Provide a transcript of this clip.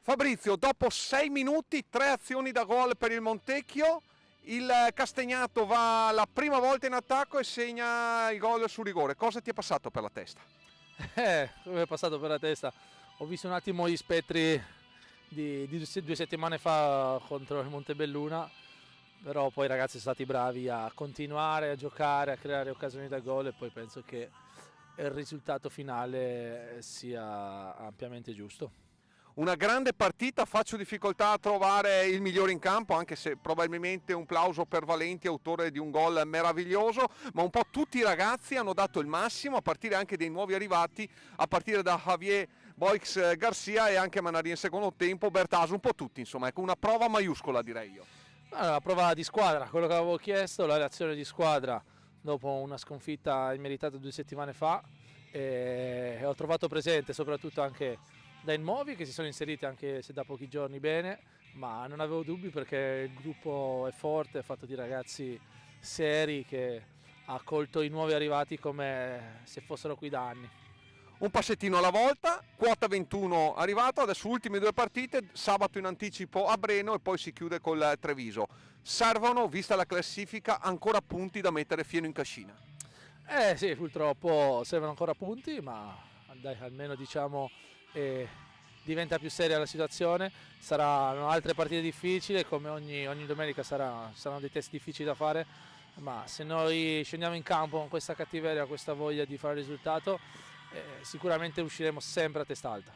Fabrizio, dopo 6 minuti, 3 azioni da gol per il Montecchio, il Castagnato va la prima volta in attacco e segna il gol su rigore. Cosa ti è passato per la testa? Come è passato per la testa? Ho visto un attimo gli spettri di 2 settimane fa contro il Montebelluna, però poi i ragazzi sono stati bravi a continuare a giocare, a creare occasioni da gol e poi penso che il risultato finale sia ampiamente giusto. Una grande partita, faccio difficoltà a trovare il migliore in campo, anche se probabilmente un plauso per Valenti, autore di un gol meraviglioso, ma un po' tutti i ragazzi hanno dato il massimo, a partire anche dei nuovi arrivati, a partire da Javier Boix Garcia e anche Manari in secondo tempo, Bertaso, un po' tutti, insomma, ecco, una prova maiuscola direi io. La prova di squadra, quello che avevo chiesto, la reazione di squadra dopo una sconfitta immeritata 2 settimane fa, e ho trovato presente soprattutto anche dai nuovi che si sono inseriti anche se da pochi giorni bene, ma non avevo dubbi perché il gruppo è forte, è fatto di ragazzi seri che ha accolto i nuovi arrivati come se fossero qui da anni. Un passettino alla volta, quota 21 arrivato, adesso ultime 2 partite, sabato in anticipo a Breno e poi si chiude col Treviso. Servono, vista la classifica, ancora punti da mettere fieno in cascina. Sì, purtroppo servono ancora punti, ma dai, almeno diciamo diventa più seria la situazione. Saranno altre partite difficili, come ogni domenica saranno dei test difficili da fare, ma se noi scendiamo in campo con questa cattiveria, questa voglia di fare il risultato, sicuramente usciremo sempre a testa alta.